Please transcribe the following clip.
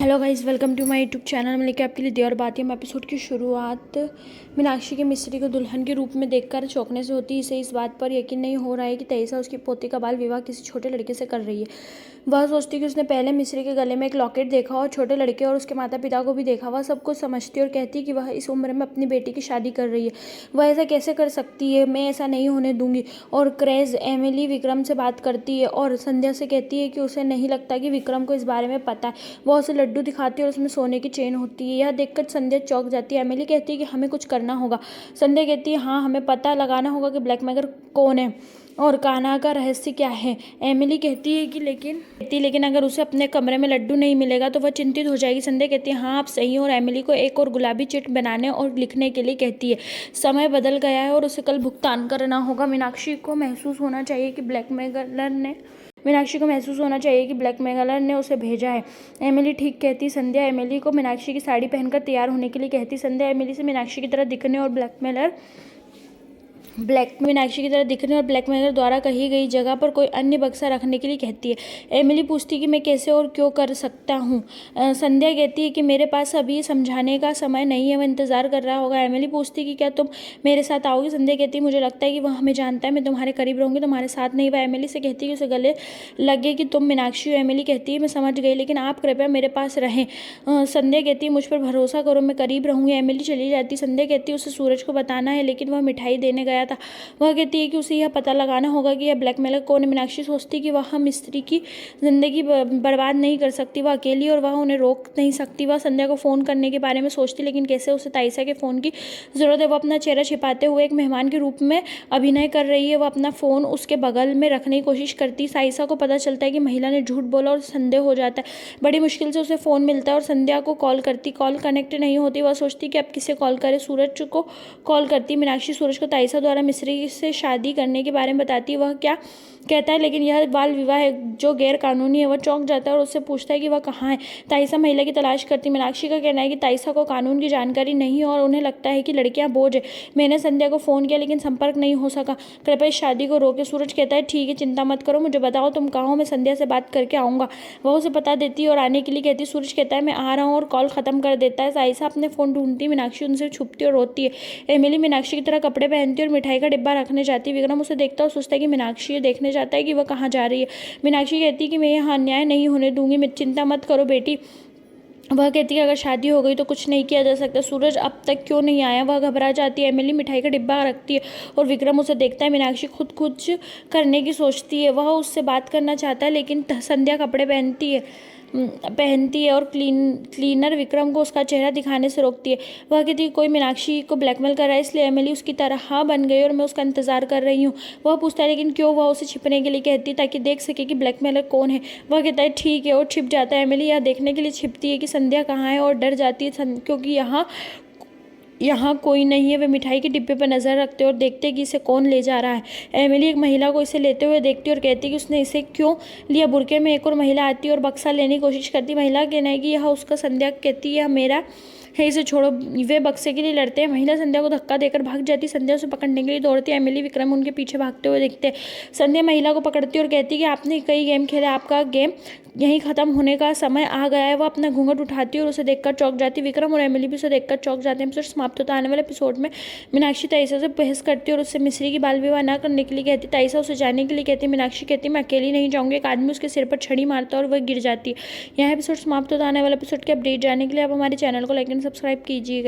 Hello guys, welcome to my YouTube channel में लेके आपके लिए दी और बात है। एपिसोड की शुरुआत मीनाक्षी के मिस्त्री को दुल्हन के रूप में देखकर चौंकने से होती है। इसे इस बात पर यकीन नहीं हो रहा है कि तेईसा उसकी पोती का बाल विवाह किसी छोटे लड़के से कर रही है। वह सोचती है कि उसने पहले मिस्त्री के गले में एक लॉकेट देखा और छोटे लड़के और उसके माता पिता को भी देखा। वह सब कुछ समझती है और कहती है कि वह इस उम्र में अपनी बेटी की शादी कर रही है। वह ऐसा कैसे कर सकती है, मैं ऐसा नहीं होने दूंगी। और क्रेज एमिली विक्रम से बात करती है और संध्या से कहती है कि उसे नहीं लगता कि विक्रम को इस बारे में पता है। वह उसे लड्डू दिखाती है और उसमें सोने की चेन होती है। यह देखकर संध्या चौंक जाती है। एमिली कहती है कि हमें कुछ करना होगा। संध्या कहती है हाँ, हमें पता लगाना होगा कि ब्लैकमेलर कौन है और कान्हा का रहस्य क्या है। एमिली कहती है कि लेकिन अगर उसे अपने कमरे में लड्डू नहीं मिलेगा तो वह चिंतित हो जाएगी। संध्या कहती है हाँ, आप सही हो और एमिली को एक और गुलाबी चिट बनाने और लिखने के लिए कहती है। समय बदल गया है और उसे कल भुगतान करना होगा। मीनाक्षी को महसूस होना चाहिए कि ब्लैकमेलर ने उसे भेजा है। एमिली ठीक कहती। संध्या एमिली को मीनाक्षी की साड़ी पहनकर तैयार होने के लिए कहती। संध्या एमिली से मीनाक्षी की तरह दिखने और ब्लैकमेलर द्वारा कही गई जगह पर कोई अन्य बक्सा रखने के लिए कहती है। एमिली पूछती है कि मैं कैसे और क्यों कर सकता हूँ। संध्या कहती है कि मेरे पास अभी समझाने का समय नहीं है, वह इंतजार कर रहा होगा। एमिली पूछती है कि क्या तुम मेरे साथ आओगी। संध्या कहती है मुझे लगता है कि वह हमें जानता है, मैं तुम्हारे करीब रहूंगी, तुम्हारे साथ नहीं। वह एमिली से कहती है कि उसे गले लगे कि तुम मीनाक्षी हो। एमिली कहती है मैं समझ गई, लेकिन आप कृपया मेरे पास रहें। संध्या कहती है मुझ पर भरोसा करो, मैं करीब रहूंगी। एमिली चली जाती। संध्या कहती है उसे सूरज को बताना है, लेकिन वह मिठाई देने गया था। वह कहती है कि उसे यह पता लगाना होगा कि यह ब्लैकमेलर कौन है। मीनाक्षी सोचती है कि वह मिस्त्री की जिंदगी बर्बाद नहीं कर सकती, वह अकेली और वह उन्हें रोक नहीं सकती। वह संध्या को फ़ोन करने के बारे में सोचती, लेकिन कैसे उसे ताइसा के फ़ोन की ज़रूरत है। वह अपना चेहरा छिपाते हुए एक मेहमान के रूप में अभिनय कर रही है। वह अपना फ़ोन उसके बगल में रखने की कोशिश करती। ताइसा को पता चलता है कि महिला ने झूठ बोला और संदेह हो जाता है। बड़ी मुश्किल से उसे फ़ोन मिलता है और संध्या को कॉल करती। कॉल कनेक्ट नहीं होती। वह सोचती कि अब किसे कॉल करे। सूरज को कॉल करती। मीनाक्षी सूरज को ताइसा द्वारा मिस्त्री से शादी करने के बारे में बताती है। वह क्या कहता है, लेकिन यह बाल विवाह है जो गैर कानूनी है। वह चौंक जाता है और उससे पूछता है कि वह कहाँ है। ताइसा महिला की तलाश करती। मीनाक्षी का कहना है कि ताइसा को कानून की जानकारी नहीं है और उन्हें लगता है कि लड़कियां बोझ है। मैंने संध्या को फ़ोन किया, लेकिन संपर्क नहीं हो सका, कृपया इस शादी को रोके। सूरज कहता है ठीक है, चिंता मत करो, मुझे बताओ तुम कहाँ हो, मैं संध्या से बात करके आऊँगा। वह उसे बता देती है और आने के लिए कहती। सूरज कहता है मैं आ रहा हूँ और कॉल ख़त्म कर देता है। ताइसा अपने फ़ोन ढूंढती। मीनाक्षी उनसे छुपती और रोती है। एमिली मीनाक्षी की तरह कपड़े पहनती और मिठाई का डिब्बा रखने जाती। विक्रम उसे देखता और सोचता है कि मीनाक्षी देखने जाता है कि वह कहाँ जा रही है। मीनाक्षी कहती है कि मैं यहाँ अन्याय नहीं होने दूंगी, मैं चिंता मत करो बेटी। वह कहती है अगर शादी हो गई तो कुछ नहीं किया जा सकता। सूरज अब तक क्यों नहीं आया। वह घबरा जाती है। एमिली मिठाई का डिब्बा रखती है और विक्रम उसे देखता है। मीनाक्षी खुद कुछ करने की सोचती है। वह उससे बात करना चाहता है, लेकिन संध्या कपड़े पहनती है और क्लीनर विक्रम को उसका चेहरा दिखाने से रोकती है। वह कहती है कोई मीनाक्षी को ब्लैकमेल कर रहा है, इसलिए एमिली उसकी तरह बन गई और मैं उसका इंतजार कर रही हूँ। वह पूछता है लेकिन क्यों। वह उसे छिपने के लिए कहती है ताकि देख सके कि ब्लैकमेलर कौन है। वह कहता है ठीक है और छिप जाता है। एमिली यह देखने के लिए छिपती है कि संध्या कहाँ है और डर जाती है क्योंकि यहाँ कोई नहीं है। वे मिठाई के डिब्बे पर नज़र रखते और देखते कि इसे कौन ले जा रहा है। एमिली एक महिला को इसे लेते हुए देखती और कहती कि उसने इसे क्यों लिया। बुरके में एक और महिला आती और बक्सा लेने की कोशिश करती। महिला कहना है कि यह उसका। संध्या कहती यह मेरा है, इसे छोड़ो। वे बक्से के लिए लड़ते हैं। महिला संध्या को धक्का देकर भाग जाती। संध्या उसे पकड़ने के लिए दौड़ती है। एमिली विक्रम उनके पीछे भागते हुए दिखते हैं। संध्या महिला को पकड़ती और कहती कि आपने कई गेम खेले, आपका गेम यहीं खत्म होने का समय आ गया है। वह अपना घूंघट उठाती है और उसे देखकर चौंक जाती है। विक्रम और एमिली भी उसे देखकर चौंक जाते हैं। एपिसोड समाप्त होता है। आने वाले एपिसोड में मीनाक्षी ताइसा से बहस करती है और उससे मिस्री की बाल विवाह न करने के लिए कहती। ताइसा उसे जाने के लिए कहती। मीनाक्षी कहती मैं अकेली नहीं जाऊंगी। एक आदमी उसके सिर पर छड़ी मारता है और वह गिर जाती है। यहाँ एपिसोड समाप्त होता है। आने वाले एपिसोड के अपडेट जानने के लिए आप हमारे चैनल को लाइक एंड सब्सक्राइब कीजिएगा।